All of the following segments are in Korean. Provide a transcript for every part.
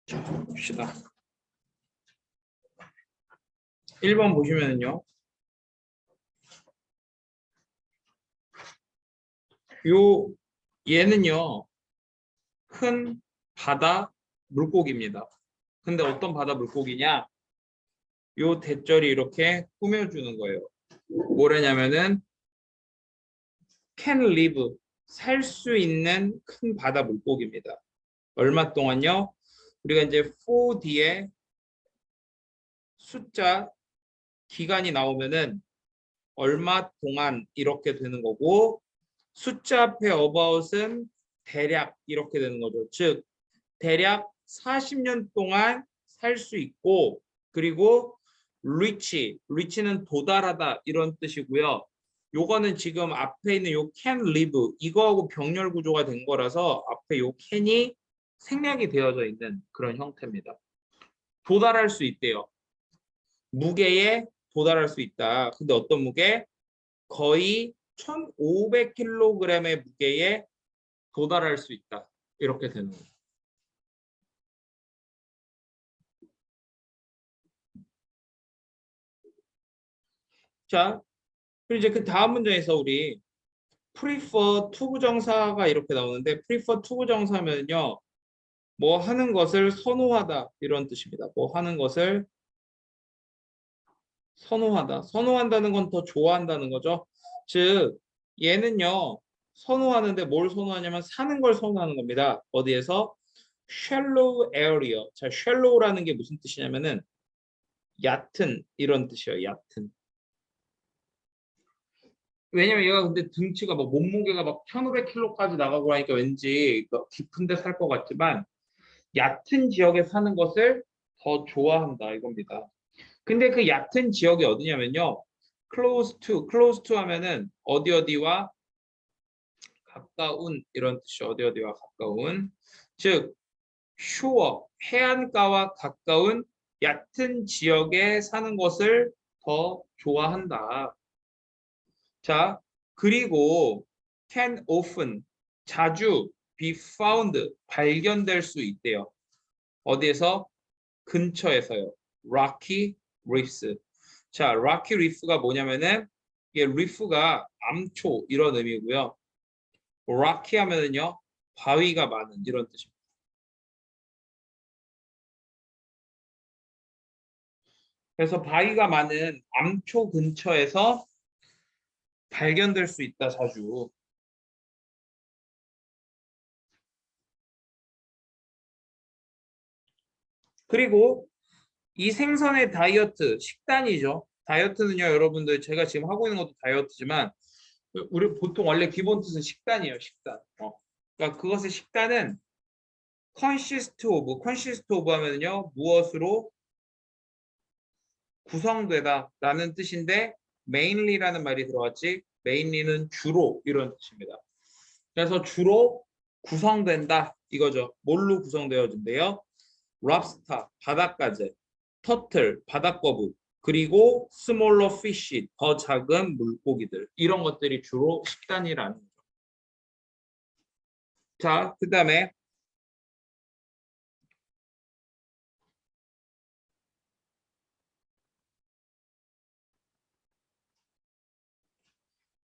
자, 봅시다. 1번 보시면은요. 얘는요. 큰 바다 물고기입니다. 근데 어떤 바다 물고기냐? 요 대절이 이렇게 꾸며주는 거예요. 뭐라냐면은 can live, 살 수 있는 큰 바다 물고기입니다. 얼마 동안요? 우리가 이제 4 뒤에 숫자 기간이 나오면은 얼마 동안 이렇게 되는 거고, 숫자 앞에 about은 대략 이렇게 되는 거죠. 즉 대략 40년 동안 살 수 있고, 그리고 reach는 도달하다 이런 뜻이고요. 요거는 지금 앞에 있는 요 can live 이거하고 병렬 구조가 된 거라서 앞에 요 can이 생략이 되어져 있는 그런 형태입니다. 도달할 수 있대요. 무게에 도달할 수 있다. 근데 어떤 무게? 거의 1500kg의 무게에 도달할 수 있다. 이렇게 되는 거예요. 자, 그리고 이제 그 다음 문제에서 우리 prefer 투부정사가 이렇게 나오는데, prefer 투부정사면요, 뭐 하는 것을 선호하다 이런 뜻입니다. 뭐 하는 것을 선호하다. 선호한다는 건 더 좋아한다는 거죠. 즉 얘는요, 선호하는데 뭘 선호하냐면 사는 걸 선호하는 겁니다. 어디에서? shallow area. 자, shallow라는 게 무슨 뜻이냐면은 얕은 이런 뜻이에요. 얕은. 왜냐면 얘가 근데 등치가 뭐 몸무게가 막 1500kg까지 나가고 하니까 왠지 깊은 데 살 것 같지만 얕은 지역에 사는 것을 더 좋아한다 이겁니다. 근데 그 얕은 지역이 어디냐면요. close to 하면은 어디와 가까운 이런 뜻이 어디와 가까운. 즉 shore, 해안가와 가까운 얕은 지역에 사는 것을 더 좋아한다. 자, 그리고 can often, 자주 be found, 발견될 수 있대요. 어디에서? 근처에서요. rocky reefs. 자, rocky reef가 뭐냐면은 이게 reef가 암초 이런 의미고요. rocky 하면은요, 바위가 많은 이런 뜻입니다. 그래서 바위가 많은 암초 근처에서 발견될 수 있다, 자주. 그리고 이 생선의 다이어트, 식단이죠. 다이어트는요, 여러분들 제가 지금 하고 있는 것도 다이어트지만 우리 보통 원래 기본 뜻은 식단이에요, 식단. 그러니까 그것의 식단은 consist of 하면요, 무엇으로 구성되다 라는 뜻인데 mainly라는 말이 들어갔지, mainly는 주로 이런 뜻입니다. 그래서 주로 구성된다 이거죠. 뭘로 구성되어진대요? 랍스터, 바닷가재, 터틀, 바닷거북, 그리고 스몰러 피쉬, 더 작은 물고기들, 이런 것들이 주로 식단이라는 거죠. 자, 그 다음에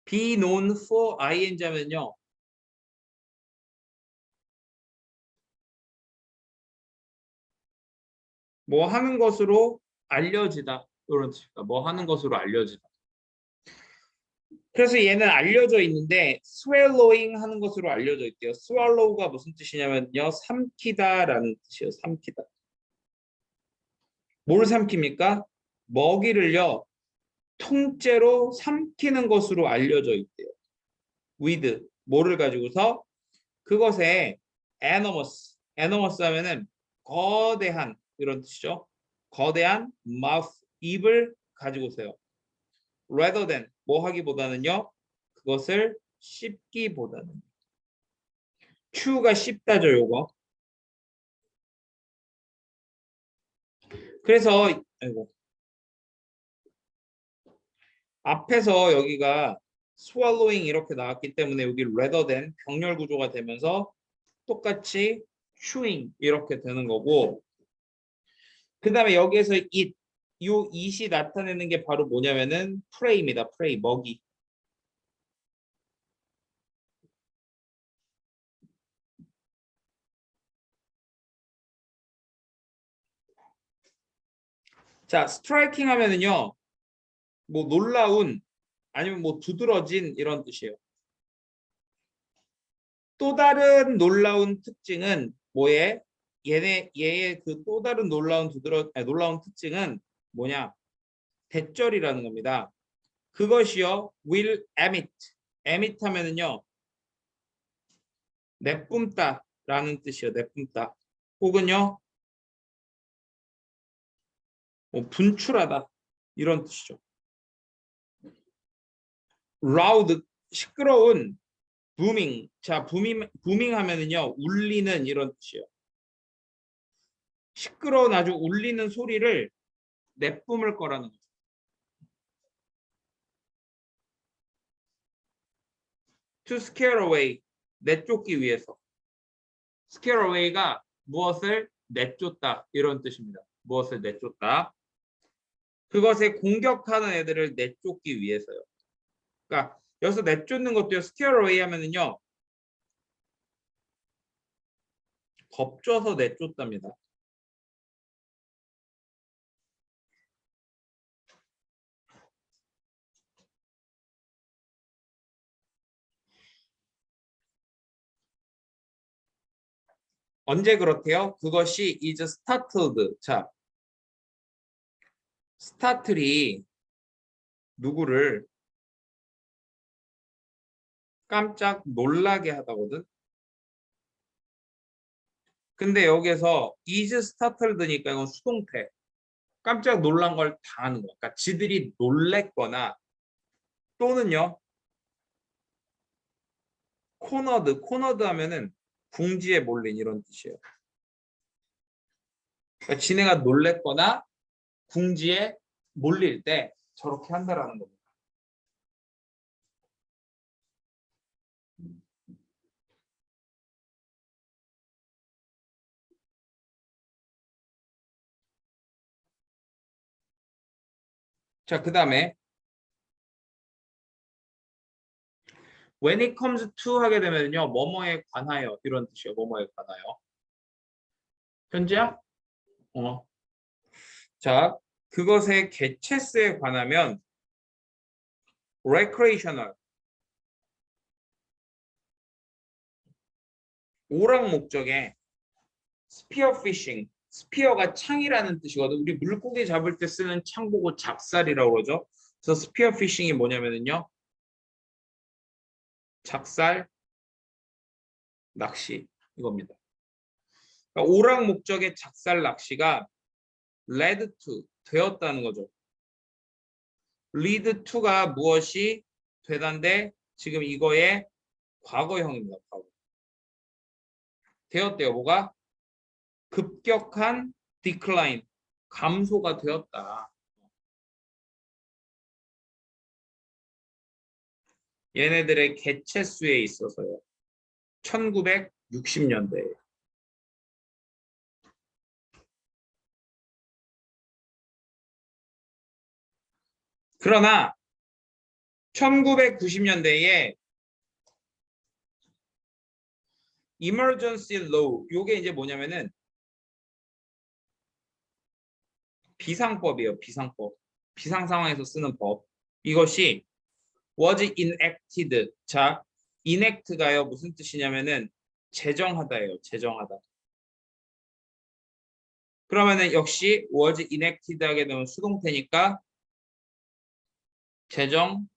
be known for ing 하면요, 뭐 하는 것으로 알려지다 이런 뜻입니다. 뭐 하는 것으로 알려지다. 그래서 얘는 알려져 있는데 swallowing 하는 것으로 알려져 있대요. swallow가 무슨 뜻이냐면요, 삼키다라는 뜻이에요. 삼키다. 뭘 삼킵니까? 먹이를요, 통째로 삼키는 것으로 알려져 있대요. with, 뭐를 가지고서? 그것에 enormous 하면은 거대한 이런 뜻이죠. 거대한 mouth, 입을 가지고서요. rather than, 뭐 하기보다는요, 그것을 씹기보다는. chew가 씹다죠, 요거. 그래서 아이고, 앞에서 여기가 swallowing 이렇게 나왔기 때문에 여기 rather than 병렬 구조가 되면서 똑같이 chewing 이렇게 되는 거고, 그 다음에 여기에서 요 it이 나타내는 게 바로 뭐냐면은 prey입니다. prey, 먹이. 자, striking 하면은요, 뭐 놀라운 아니면 뭐 두드러진 이런 뜻이에요. 또 다른 놀라운 특징은 뭐에? 얘의 그 또 다른 놀라운 특징은 뭐냐? 대절이라는 겁니다. 그것이요, will emit. emit 하면은요, 내뿜다라는 뜻이요, 내뿜다. 혹은요, 뭐 분출하다 이런 뜻이죠. loud, 시끄러운, booming. 자, booming 하면은요, 울리는 이런 뜻이요. 시끄러운 아주 울리는 소리를 내뿜을 거라는 거죠. to scare away, 내쫓기 위해서. scare away가 무엇을 내쫓다 이런 뜻입니다. 무엇을 내쫓다. 그것에 공격하는 애들을 내쫓기 위해서요. 그러니까 여기서 내쫓는 것도요. scare away 하면은요. 겁줘서 내쫓답니다. 언제 그렇대요? 그것이 is startled. 자, startle이 누구를 깜짝 놀라게 하다거든. 근데 여기서 is startled니까 이건 수동태. 깜짝 놀란 걸 당하는 거야. 그러니까 지들이 놀랬거나 또는요. 코너드 하면은 궁지에 몰린 이런 뜻이에요. 그러니까 지네가 놀랬거나 궁지에 몰릴 때 저렇게 한다라는 겁니다. 자, 그 다음에 when it comes to 하게 되면요. 뭐뭐에 관하여 이런 뜻이에요. 뭐뭐에 관하여. 현재야? 자, 그것의 개체수에 관하면 recreational, 오락 목적의 spearfishing, 스피어가 창이라는 뜻이거든. 우리 물고기 잡을 때 쓰는 창 보고 작살이라고 그러죠. 그래서 spearfishing이 뭐냐면요. 작살 낚시 이겁니다. 그러니까 오락 목적의 작살 낚시가 led to 되었다는 거죠. lead to가 무엇이 되단데 지금 이거의 과거형입니다. 과거. 되었대요. 뭐가? 급격한 decline, 감소가 되었다. 얘네들의 개체수에 있어서요. 1960년대에. 그러나 1990년대에 emergency law, 요게 이제 뭐냐면은 비상법이에요. 비상법. 비상 상황에서 쓰는 법. 이것이 was enacted. 자, enact가요. 무슨 뜻이냐면은 제정하다예요. 제정하다. 그러면은 역시 was enacted 하게 되면 수동태니까 제정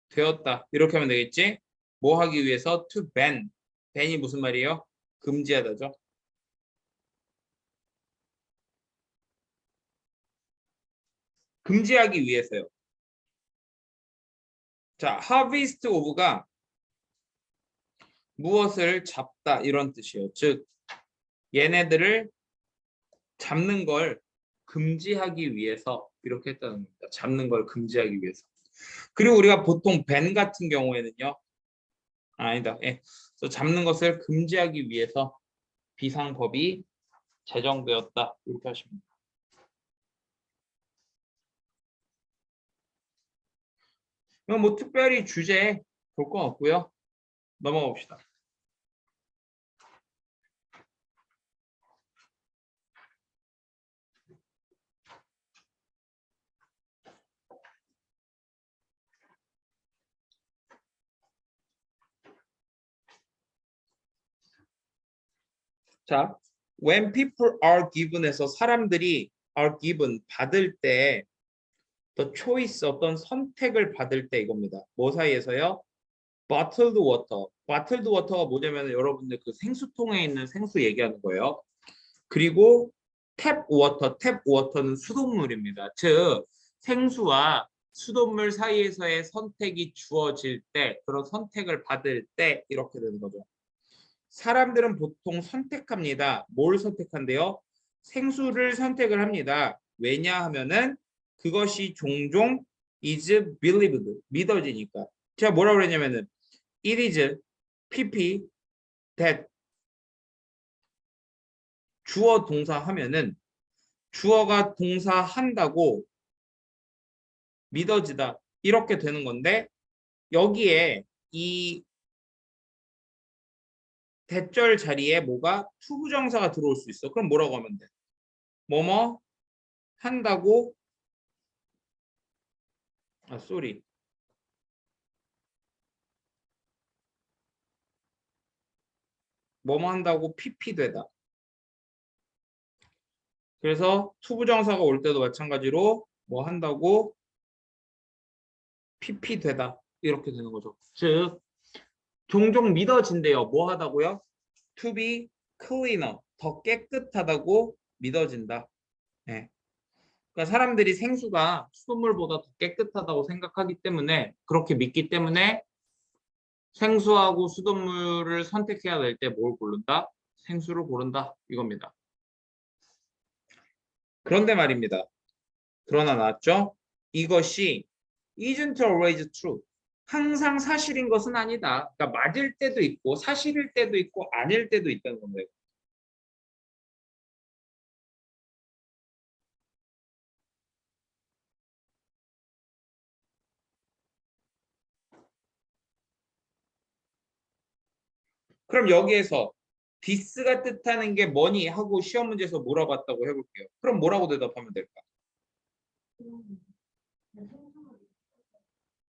되었다. 이렇게 하면 되겠지? 뭐 하기 위해서? to ban. ban이 무슨 말이에요? 금지하다죠. 금지하기 위해서요. 자, harvest of가 무엇을 잡다 이런 뜻이에요. 즉 얘네들을 잡는 걸 금지하기 위해서 이렇게 했다는 겁니다. 잡는 걸 금지하기 위해서. 그리고 우리가 보통 밴 같은 경우에는요. 아니다. 예. 그래서 잡는 것을 금지하기 위해서 비상법이 제정되었다. 이렇게 하시면 됩니다. 그럼 뭐 특별히 주제 볼 건 없고요. 넘어가 봅시다. 자, when people are given에서 사람들이 are given 받을 때 the choice 어떤 선택을 받을 때 이겁니다. 뭐 사이에서요? bottled water. bottled water가 뭐냐면 여러분들 그 생수통에 있는 생수 얘기하는 거예요. 그리고 탭 워터, 탭 워터는 수돗물입니다. 즉 생수와 수돗물 사이에서의 선택이 주어질 때, 그런 선택을 받을 때 이렇게 되는 거죠. 사람들은 보통 선택합니다. 뭘 선택한대요? 생수를 선택을 합니다. 왜냐 하면은 그것이 종종 is believed, 믿어지니까. 제가 뭐라고 그랬냐면은 it is pp that 주어 동사 하면은 주어가 동사 한다고 믿어지다 이렇게 되는 건데 여기에 이 대절 자리에 뭐가 투부정사가 들어올 수 있어. 그럼 뭐라고 하면 돼? 뭐뭐 한다고 쏘리 뭐뭐 한다고 PP 되다. 그래서 투부정사가 올 때도 마찬가지로 뭐 한다고 PP 되다 이렇게 되는 거죠. 즉 종종 믿어진대요. 뭐 하다고요? To be cleaner 더 깨끗하다고 믿어진다. 네. 그러니까 사람들이 생수가 수돗물보다 더 깨끗하다고 생각하기 때문에 그렇게 믿기 때문에 생수하고 수돗물을 선택해야 될 때 뭘 고른다? 생수를 고른다 이겁니다. 그런데 말입니다. 그러나 나왔죠? 이것이 isn't always true. 항상 사실인 것은 아니다. 그러니까 맞을 때도 있고 사실일 때도 있고 아닐 때도 있다는 겁니다. 그럼 여기에서 this가 뜻하는 게 뭐니 하고 시험 문제에서 물어봤다고 해볼게요. 그럼 뭐라고 대답하면 될까?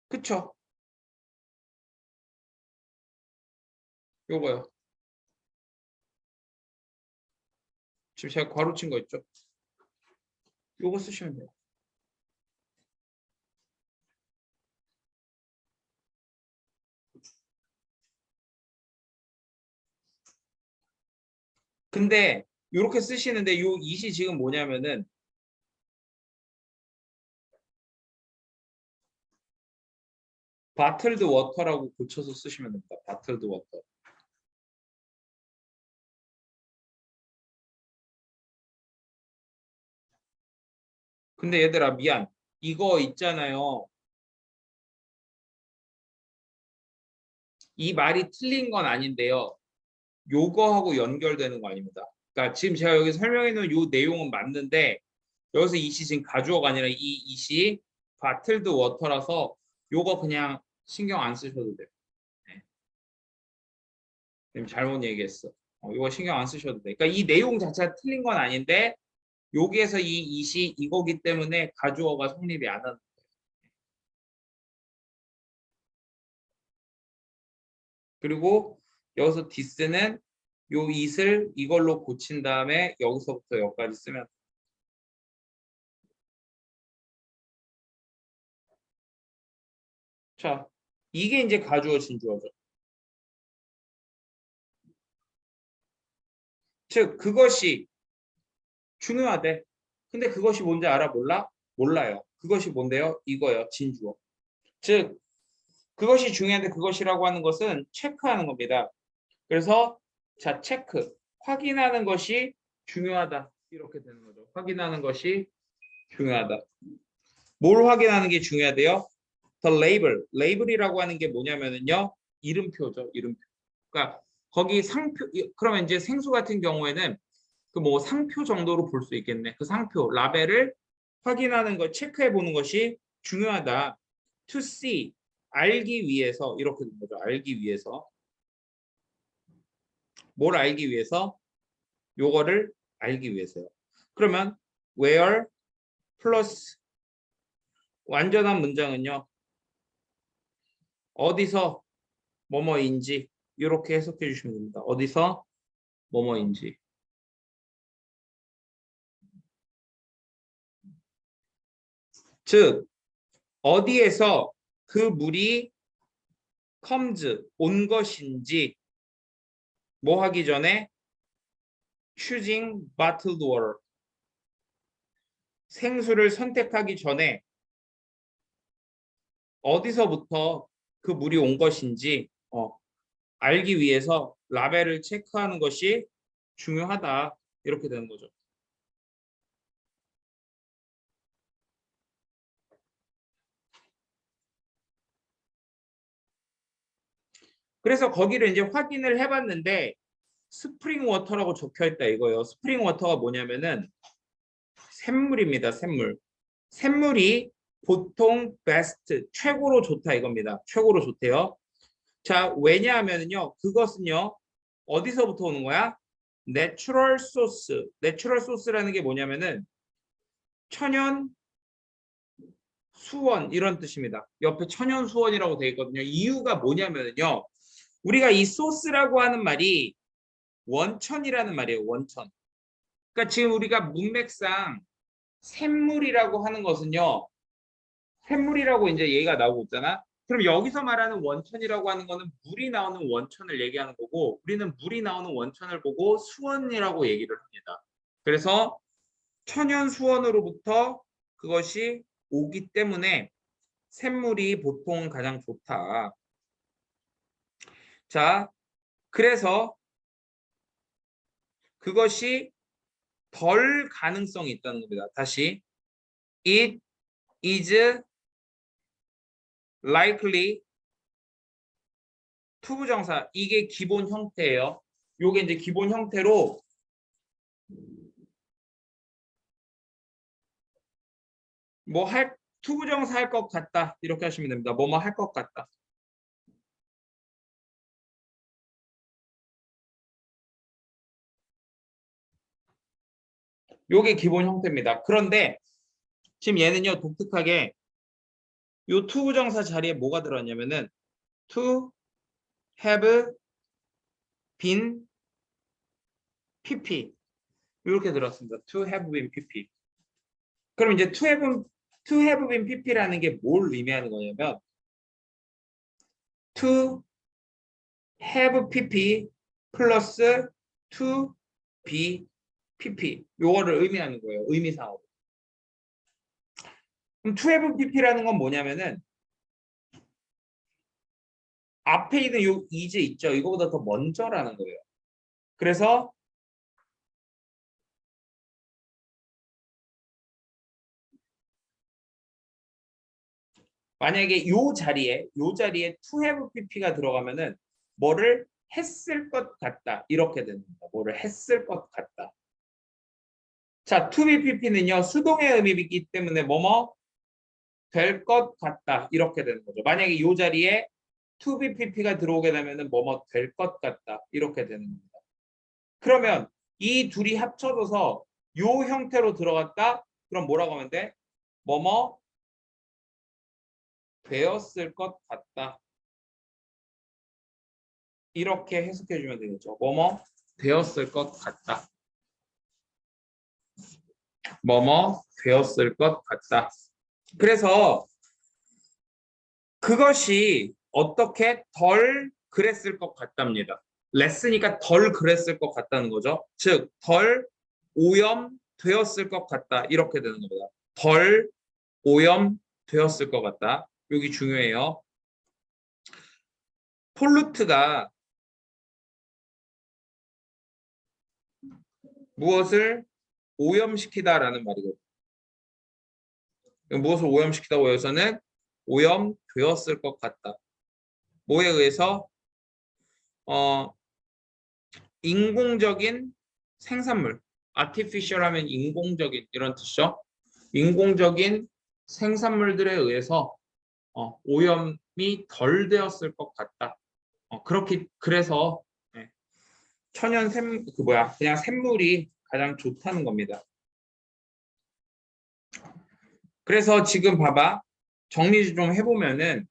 그쵸? 요거요. 지금 제가 괄호친 거 있죠? 요거 쓰시면 돼요. 근데 이렇게 쓰시는데 요 이시 지금 뭐냐면은 바틀드 워터라고 고쳐서 쓰시면 됩니다. 바틀드 워터. 근데 얘들아 미안. 이거 있잖아요. 이 말이 틀린 건 아닌데요. 요거하고 연결되는 거 아닙니다. 그러니까 지금 제가 여기 설명해 놓은 요 내용은 맞는데 여기서 이시 지금 가주어가 아니라 이 이시 바틀드 워터라서 요거 그냥 신경 안 쓰셔도 돼요. 네. 잘못 얘기했어. 요거 신경 안 쓰셔도 돼. 그러니까 이 내용 자체가 틀린 건 아닌데 여기에서 이 이시 이거기 때문에 가주어가 성립이 안 하는. 그리고 여기서 this는 요 it을 이걸로 고친 다음에 여기서부터 여기까지 쓰면 자 이게 이제 가주어 진주어죠. 즉 그것이 중요하대. 근데 그것이 뭔지 알아? 몰라? 몰라요. 그것이 뭔데요? 이거요. 진주어. 즉 그것이 중요한데 그것이라고 하는 것은 체크하는 겁니다. 그래서 자 체크 확인하는 것이 중요하다 이렇게 되는 거죠. 확인하는 것이 중요하다. 뭘 확인하는 게 중요하대요? The label. label이라고 하는 게 뭐냐면은요. 이름표죠. 이름표. 그러니까 거기 상표 그러면 이제 생수 같은 경우에는 그 뭐 상표 정도로 볼 수 있겠네. 그 상표, 라벨을 확인하는 것, 체크해 보는 것이 중요하다. To see, 알기 위해서 이렇게 된 거죠. 알기 위해서. 뭘 알기 위해서? 요거를 알기 위해서요. 그러면 where 플러스 완전한 문장은요. 어디서 뭐뭐인지 이렇게 해석해 주시면 됩니다. 어디서 뭐뭐인지. 즉 어디에서 그 물이 comes 온 것인지 뭐 하기 전에 choosing bottled water 생수를 선택하기 전에 어디서부터 그 물이 온 것인지 알기 위해서 라벨을 체크하는 것이 중요하다. 이렇게 되는 거죠. 그래서 거기를 이제 확인을 해봤는데 스프링 워터라고 적혀 있다 이거예요. 스프링 워터가 뭐냐면은 샘물입니다. 샘물. 샘물이 보통 베스트, 최고로 좋다 이겁니다. 최고로 좋대요. 자, 왜냐하면요. 그것은요. 어디서부터 오는 거야? 내추럴 소스. 내추럴 소스라는 게 뭐냐면은 천연 수원 이런 뜻입니다. 옆에 천연 수원이라고 되어 있거든요. 이유가 뭐냐면요. 우리가 이 소스라고 하는 말이 원천이라는 말이에요. 원천. 그러니까 지금 우리가 문맥상 샘물이라고 하는 것은요. 샘물이라고 이제 얘기가 나오고 있잖아. 그럼 여기서 말하는 원천이라고 하는 거는 물이 나오는 원천을 얘기하는 거고 우리는 물이 나오는 원천을 보고 수원이라고 얘기를 합니다. 그래서 천연 수원으로부터 그것이 오기 때문에 샘물이 보통 가장 좋다. 자, 그래서 그것이 덜 가능성이 있다는 겁니다. 다시 it is likely 투부정사 이게 기본 형태예요. 요게 이제 기본 형태로 뭐 할 투부정사 할 것 같다 이렇게 하시면 됩니다. 뭐뭐 할 것 같다. 요게 기본 형태입니다. 그런데 지금 얘는요 독특하게 요 투부정사 자리에 뭐가 들어왔냐면은 to have been pp 이렇게 들었습니다. to have been pp. 그럼 이제 to have been pp라는 게 뭘 의미하는 거냐면 to have pp 플러스 to be pp 요거를 의미하는 거예요. 의미상으로. 그럼 to have pp라는 건 뭐냐면은 앞에 있는 요 is 있죠. 이거보다 더 먼저라는 거예요. 그래서 만약에 요 자리에 to have pp가 들어가면은 뭐를 했을 것 같다. 이렇게 됩니다. 뭐를 했을 것 같다. 자, to be pp는요. 수동의 의미이기 때문에 뭐뭐 될 것 같다. 이렇게 되는 거죠. 만약에 요 자리에 to be pp가 들어오게 되면은 뭐뭐 될 것 같다. 이렇게 되는 겁니다. 그러면 이 둘이 합쳐져서 요 형태로 들어갔다. 그럼 뭐라고 하면 돼? 뭐뭐 되었을 것 같다. 이렇게 해석해 주면 되겠죠. 뭐뭐 되었을 것 같다. 뭐뭐 되었을 것 같다. 그래서 그것이 어떻게 덜 그랬을 것 같답니다. 레스니까 덜 그랬을 것 같다는 거죠. 즉, 덜 오염되었을 것 같다. 이렇게 되는 겁니다. 덜 오염되었을 것 같다. 여기 중요해요. 폴루트가 무엇을 오염시키다라는 말이거든요. 무엇을 오염시키다고 해서는 오염되었을 것 같다. 뭐에 의해서 인공적인 생산물, artificial 하면 인공적인 이런 뜻이죠. 인공적인 생산물들에 의해서 오염이 덜 되었을 것 같다. 그렇게 그래서 천연 그냥 샘물이 가장 좋다는 겁니다. 그래서 지금 봐봐. 정리 좀 해보면은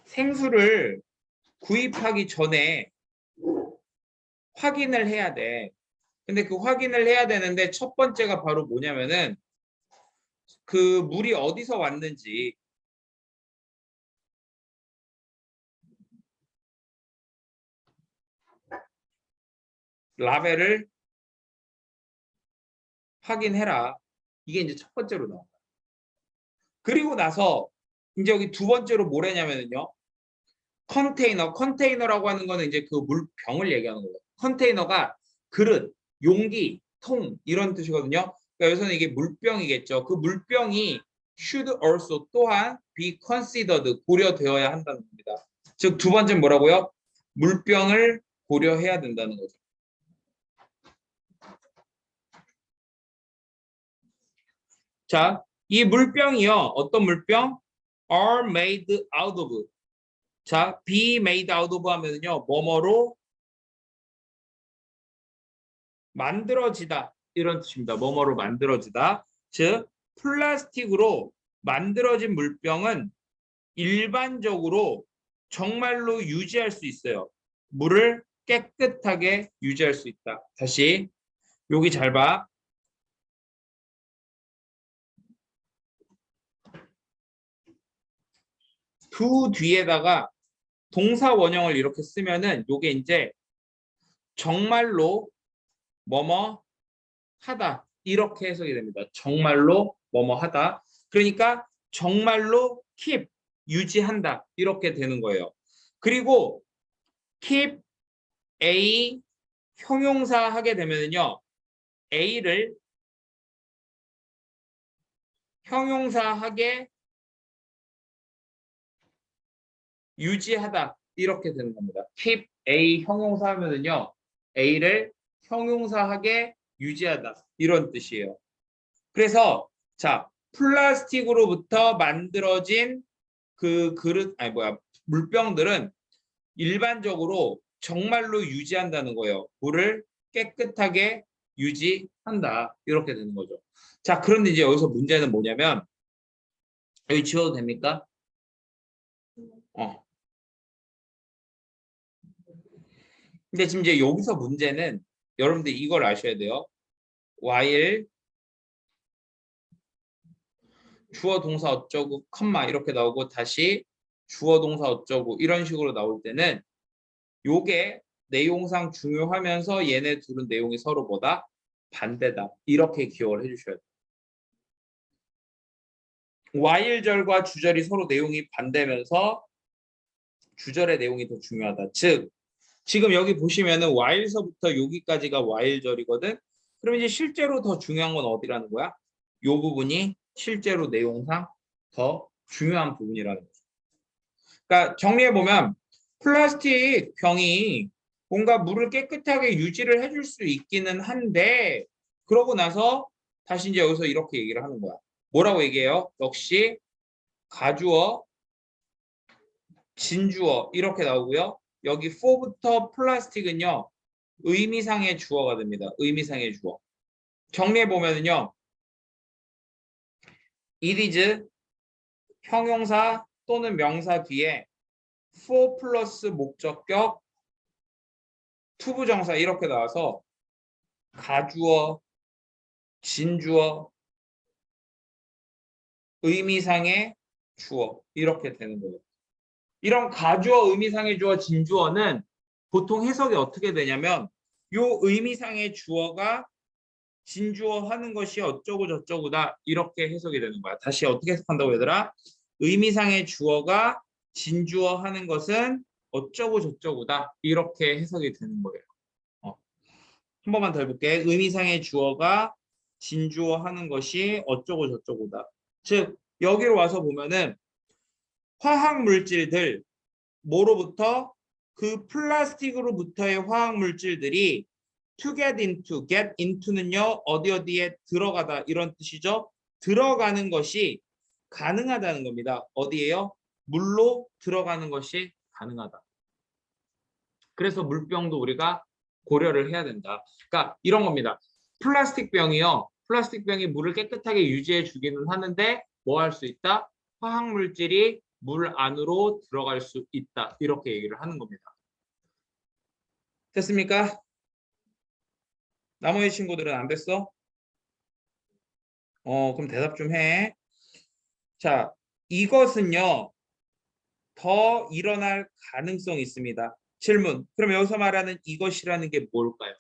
생수를 구입하기 전에 확인을 해야 돼. 근데 그 확인을 해야 되는데 첫 번째가 바로 뭐냐면은 그 물이 어디서 왔는지 라벨을 확인해라. 이게 이제 첫 번째로 나와. 그리고 나서 이제 여기 두 번째로 뭐냐면은요. 컨테이너라고 하는 거는 이제 그 물병을 얘기하는 거예요. 컨테이너가 그릇, 용기, 통 이런 뜻이거든요. 그러니까 여기서는 이게 물병이겠죠. 그 물병이 should also 또한 be considered 고려되어야 한다는 겁니다. 즉 두 번째는 뭐라고요? 물병을 고려해야 된다는 거죠. 자, 이 물병이요. 어떤 물병? are made out of. 자, be made out of 하면은요. 뭐뭐로 만들어지다. 이런 뜻입니다. 뭐뭐로 만들어지다. 즉, 플라스틱으로 만들어진 물병은 일반적으로 정말로 유지할 수 있어요. 물을 깨끗하게 유지할 수 있다. 다시 여기 잘 봐. 두 뒤에다가 동사 원형을 이렇게 쓰면은 요게 이제 정말로 뭐뭐 하다 이렇게 해석이 됩니다. 정말로 뭐뭐 하다. 그러니까 정말로 keep 유지한다 이렇게 되는 거예요. 그리고 keep A 형용사 하게 되면은요. A를 형용사 하게 유지하다 이렇게 되는 겁니다. keep A 형용사 하면은요. A를 형용사하게 유지하다 이런 뜻이에요. 그래서 자 플라스틱으로부터 만들어진 그 그릇 물병들은 일반적으로 정말로 유지한다는 거예요. 물을 깨끗하게 유지한다 이렇게 되는 거죠. 자 그런데 이제 여기서 문제는 뭐냐면 여기 지워도 됩니까? 근데 지금 이제 여기서 문제는 여러분들 이걸 아셔야 돼요. while 주어 동사 어쩌고 컴마 이렇게 나오고 다시 주어 동사 어쩌고 이런 식으로 나올 때는 요게 내용상 중요하면서 얘네 둘은 내용이 서로보다 반대다. 이렇게 기억을 해주셔야 돼요. while절과 주절이 서로 내용이 반대면서 주절의 내용이 더 중요하다. 즉 지금 여기 보시면은 while서부터 여기까지가 while절이거든. 그럼 이제 실제로 더 중요한 건 어디라는 거야? 요 부분이 실제로 내용상 더 중요한 부분이라는 거죠. 그러니까 정리해 보면 플라스틱 병이 뭔가 물을 깨끗하게 유지를 해줄 수 있기는 한데 그러고 나서 다시 이제 여기서 이렇게 얘기를 하는 거야. 뭐라고 얘기해요? 역시 가주어, 진주어 이렇게 나오고요. 여기 for부터 플라스틱은요. 의미상의 주어가 됩니다. 의미상의 주어. 정리해 보면은요. it is 형용사 또는 명사 뒤에 for 플러스 목적격 투부정사 이렇게 나와서 가주어, 진주어, 의미상의 주어 이렇게 되는 거예요. 이런 가주어, 의미상의 주어, 진주어는 보통 해석이 어떻게 되냐면 요 의미상의 주어가 진주어 하는 것이 어쩌고 저쩌고다 이렇게 해석이 되는 거야. 다시 어떻게 해석한다고 얘들아? 의미상의 주어가 진주어 하는 것은 어쩌고 저쩌고다 이렇게 해석이 되는 거예요. 한 번만 더 해볼게. 의미상의 주어가 진주어 하는 것이 어쩌고 저쩌고다. 즉 여기로 와서 보면은 화학 물질들 뭐로부터 그 플라스틱으로부터의 화학 물질들이 to get into는요 어디 어디에 들어가다 이런 뜻이죠. 들어가는 것이 가능하다는 겁니다. 어디에요? 물로 들어가는 것이 가능하다. 그래서 물병도 우리가 고려를 해야 된다. 그러니까 이런 겁니다. 플라스틱 병이요. 플라스틱 병이 물을 깨끗하게 유지해 주기는 하는데 뭐 할 수 있다? 화학 물질이 물 안으로 들어갈 수 있다. 이렇게 얘기를 하는 겁니다. 됐습니까? 나머지 친구들은 안 됐어? 그럼 대답 좀 해. 자, 이것은요. 더 일어날 가능성이 있습니다. 질문. 그럼 여기서 말하는 이것이라는 게 뭘까요?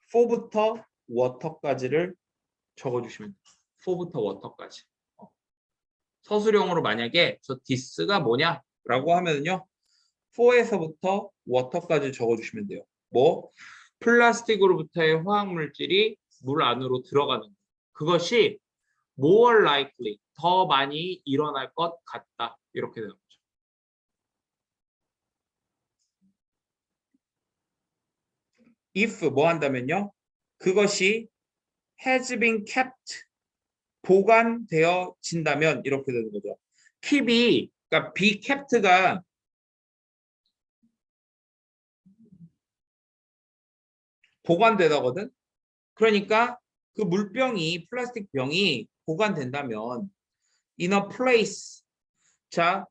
for부터 water까지를 적어주시면 돼요. for부터 water까지. 서술형으로 만약에 저 this가 뭐냐라고 하면요. for에서부터 water까지 적어주시면 돼요. 뭐? 플라스틱으로부터의 화학물질이 물 안으로 들어가는 것. 그것이 more likely, 더 많이 일어날 것 같다. 이렇게 되는 거죠. if 뭐 한다면요. 그것이 has been kept, 보관되어진다면 이렇게 되는 거죠. keep이, 그러니까 be kept가 보관되다거든. 그러니까 그 물병이, 플라스틱 병이 보관된다면 in a place, 자,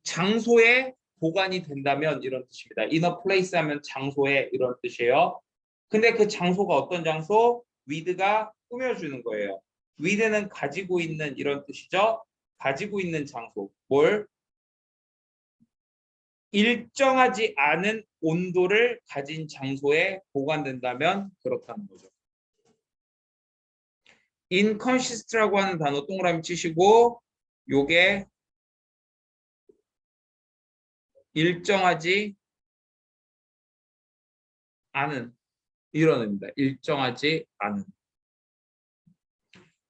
장소에 보관이 된다면 이런 뜻입니다. in a place 하면 장소에 이런 뜻이에요. 근데 그 장소가 어떤 장소? with가 꾸며주는 거예요. with는 가지고 있는 이런 뜻이죠. 가지고 있는 장소. 뭘? 일정하지 않은 온도를 가진 장소에 보관된다면 그렇다는 거죠. inconsist라고 하는 단어 동그라미 치시고 요게 일정하지 않은 이런 의미입니다. 일정하지 않은.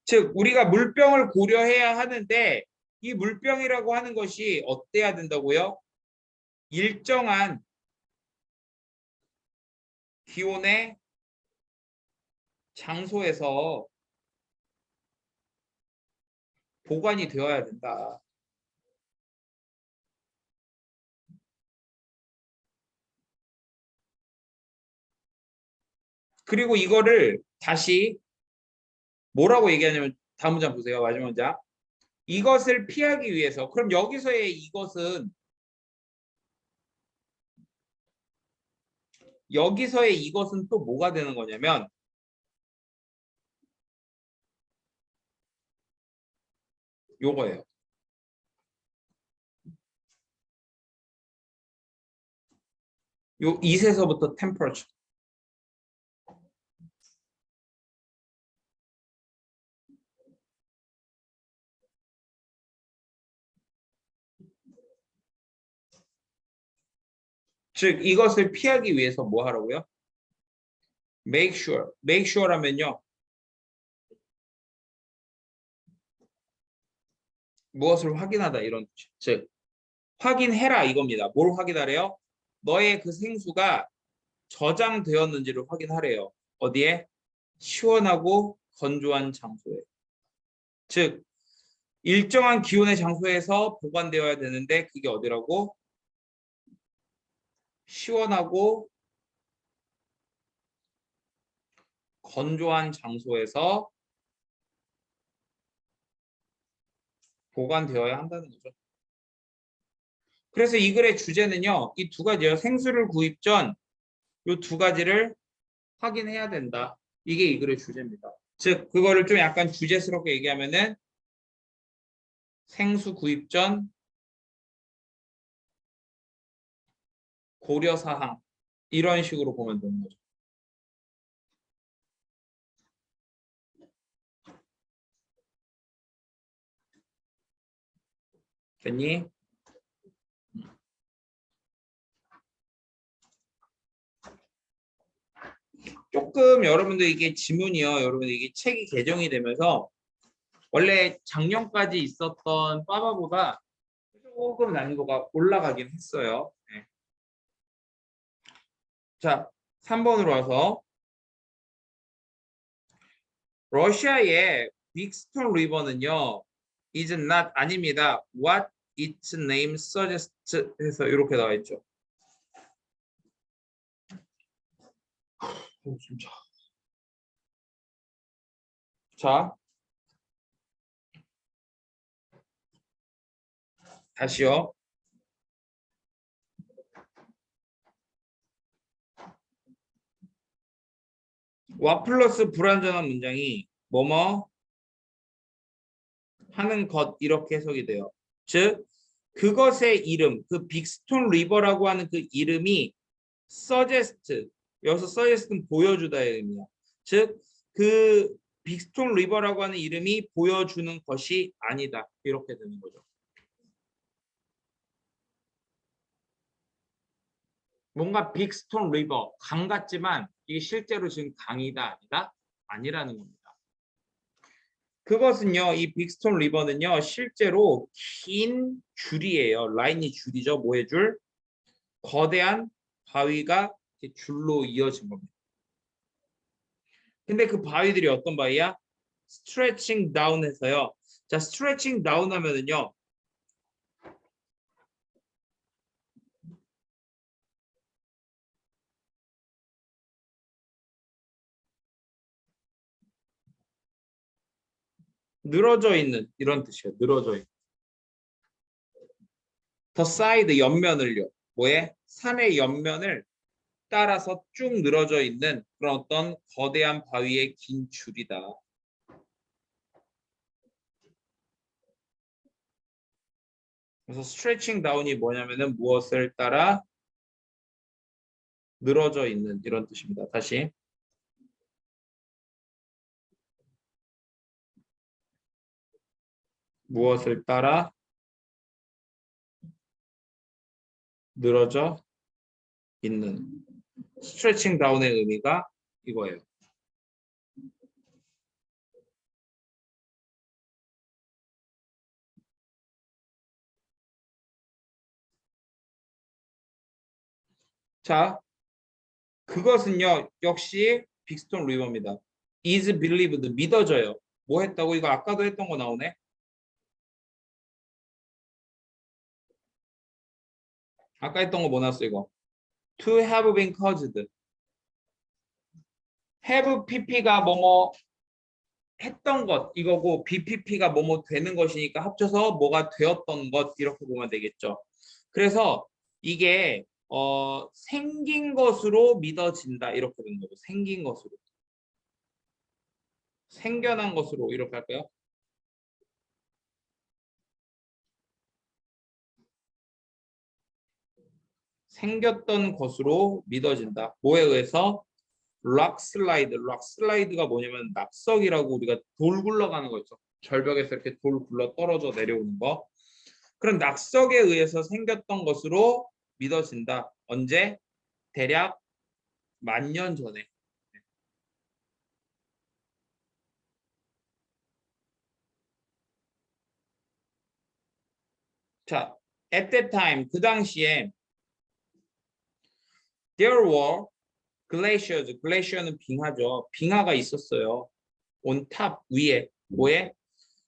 즉 우리가 물병을 고려해야 하는데 이 물병이라고 하는 것이 어때야 된다고요? 일정한 기온의 장소에서 보관이 되어야 된다. 그리고 이거를 다시 뭐라고 얘기하냐면 다음 문장 보세요. 마지막 문장. 이것을 피하기 위해서. 그럼 여기서의 이것은 또 뭐가 되는 거냐면 요거예요. 요 2세서부터 temperature. 즉 이것을 피하기 위해서 뭐 하라고요? make sure. make sure라면요. 무엇을 확인하다 이런 뜻. 즉 확인해라 이겁니다. 뭘 확인하래요? 너의 그 생수가 저장되었는지를 확인하래요. 어디에? 시원하고 건조한 장소에. 즉 일정한 기온의 장소에서 보관되어야 되는데 그게 어디라고? 시원하고 건조한 장소에서 보관되어야 한다는 거죠. 그래서 이 글의 주제는요. 이 두 가지예요. 생수를 구입 전 이 두 가지를 확인해야 된다. 이게 이 글의 주제입니다. 즉 그거를 좀 약간 주제스럽게 얘기하면은 생수 구입 전 고려사항 이런 식으로 보면 되는 거죠. 됐니? 조금 여러분들 이게 지문이요. 여러분 이게 책이 개정이 되면서 원래 작년까지 있었던 빠바보다 조금 난이도가 올라가긴 했어요. 네. 자, 3번으로 와서 러시아의 빅스톤 리버는요. is not 아닙니다. what its name suggests 해서 이렇게 나와 있죠. 진짜. 자, 다시요. 와 플러스 불완전한 문장이 뭐뭐 하는 것 이렇게 해석이 돼요. 즉 그것의 이름, 그 빅스톤 리버라고 하는 그 이름이 suggest, 여기서 suggest는 보여주다의 의미야. 즉 그 빅스톤 리버라고 하는 이름이 보여주는 것이 아니다. 이렇게 되는 거죠. 뭔가 빅스톤 리버, 강 같지만 이게 실제로 지금 강이다, 아니다? 아니라는 겁니다. 그것은요, 이 빅스톤 리버는요, 실제로 긴 줄이에요. 라인이 줄이죠. 뭐의 줄? 거대한 바위가 이렇게 줄로 이어진 겁니다. 근데 그 바위들이 어떤 바위야? 스트레칭 다운 해서요. 자, 스트레칭 다운 하면은요, 늘어져 있는 이런 뜻이에요. 늘어져 있는. 더 사이드 옆면을요. 뭐에? 산의 옆면을 따라서 쭉 늘어져 있는 그런 어떤 거대한 바위의 긴 줄이다. 그래서 스트레칭 다운이 뭐냐면은 무엇을 따라 늘어져 있는 이런 뜻입니다. 다시. 무엇을 따라 늘어져 있는. 스트레칭 다운의 의미가 이거예요. 자, 그것은요, 역시 빅스톤 리버입니다. is believed, 믿어져요. 뭐 했다고? 이거 아까도 했던 거 나오네. 아까 했던 거 뭐 나왔어, 이거? to have been caused. have pp가 뭐뭐 했던 것 이거고 bpp가 뭐뭐 되는 것이니까 합쳐서 뭐가 되었던 것 이렇게 보면 되겠죠. 그래서 이게 생긴 것으로 믿어진다 이렇게 되는 거죠. 생긴 것으로. 생겨난 것으로 이렇게 할까요? 생겼던 것으로 믿어진다. 뭐에 의해서? 락슬라이드. 락슬라이드가 뭐냐면 낙석이라고 우리가 돌 굴러가는 거 있죠. 절벽에서 이렇게 돌 굴러 떨어져 내려오는 거. 그런 낙석에 의해서 생겼던 것으로 믿어진다. 언제? 대략 10,000년 전에. 자, at that time 그 당시에 there were glaciers. 글레이셔는 빙하죠. 빙하가 있었어요. on top 위에 뭐에?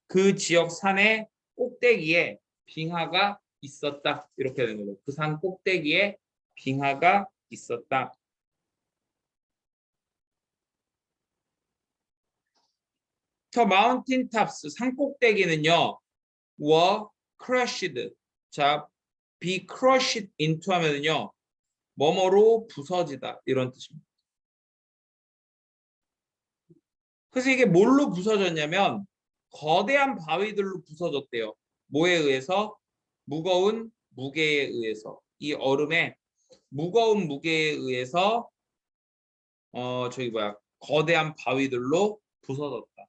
그 지역 산의 꼭대기에 빙하가 있었다. 이렇게 되는 거죠. 그 산 꼭대기에 빙하가 있었다. 저 마운틴 탑스 산 꼭대기는요. were crushed. 자, be crushed into 하면은요. 뭐뭐로 부서지다 이런 뜻입니다. 그래서 이게 뭘로 부서졌냐면 거대한 바위들로 부서졌대요. 뭐에 의해서? 무거운 무게에 의해서. 이 얼음에 무거운 무게에 의해서 저기 뭐야 거대한 바위들로 부서졌다.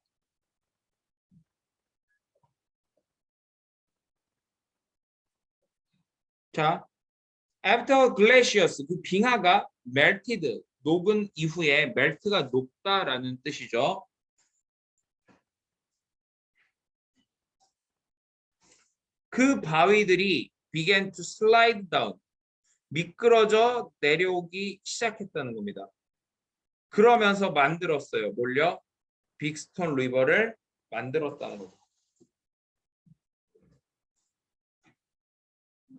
자, after glaciers 그 빙하가 melted 녹은 이후에 melt가 녹다라는 뜻이죠. 그 바위들이 began to slide down 미끄러져 내려오기 시작했다는 겁니다. 그러면서 만들었어요. 뭘요? 빅스톤 리버를 만들었다는 거죠.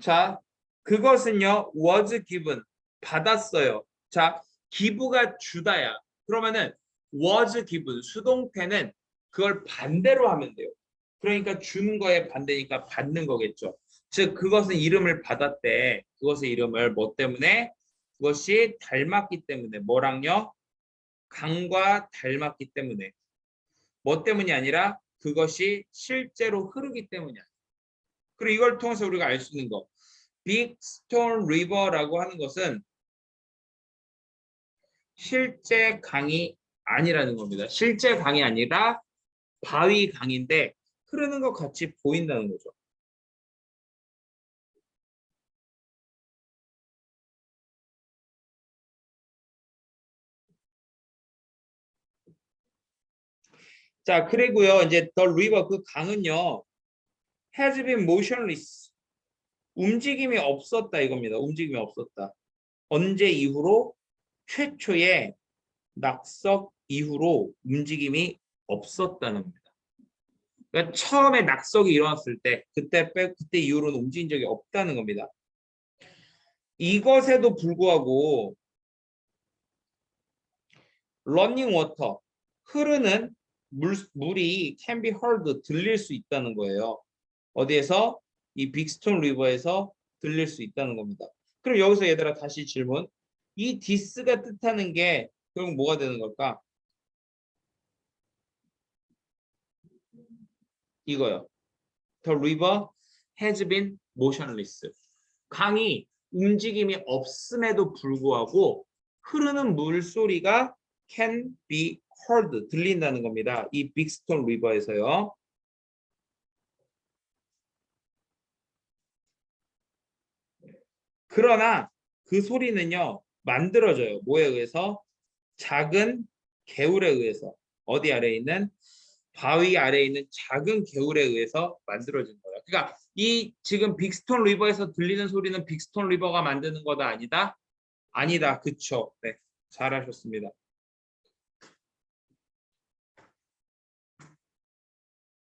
자, 그것은요, was given, 받았어요. 자, 기부가 주다야. 그러면은 was given, 수동태는 그걸 반대로 하면 돼요. 그러니까 주는 거에 반대니까 받는 거겠죠. 즉, 그것은 이름을 받았대. 그것의 이름을 뭐 때문에? 그것이 닮았기 때문에. 뭐랑요? 강과 닮았기 때문에. 뭐 때문이 아니라 그것이 실제로 흐르기 때문이야. 그리고 이걸 통해서 우리가 알 수 있는 거. 빅스톤 리버라고 하는 것은 실제 강이 아니라는 겁니다. 실제 강이 아니라 바위 강인데 흐르는 것 같이 보인다는 거죠. 자, 그리고요. 이제 the river 그 강은요. has been motionless. 움직임이 없었다 이겁니다. 움직임이 없었다. 언제 이후로? 최초의 낙석 이후로 움직임이 없었다는 겁니다. 그러니까 처음에 낙석이 일어났을 때 그때 이후로는 움직인 적이 없다는 겁니다. 이것에도 불구하고 running water 흐르는 물이 can be heard 들릴 수 있다는 거예요. 어디에서? 이 빅스톤 리버에서 들릴 수 있다는 겁니다. 그럼 여기서 얘들아 다시 질문. 이 this가 뜻하는 게 결국 뭐가 되는 걸까? 이거요. The river has been motionless. 강이 움직임이 없음에도 불구하고 흐르는 물소리가 can be heard, 들린다는 겁니다. 이 빅스톤 리버에서요. 그러나 그 소리는요. 만들어져요. 뭐에 의해서? 작은 개울에 의해서. 어디 아래에 있는? 바위 아래에 있는 작은 개울에 의해서 만들어진 거예요. 그러니까 이 지금 빅스톤 리버에서 들리는 소리는 빅스톤 리버가 만드는 거다 아니다? 아니다. 그쵸. 네. 잘하셨습니다.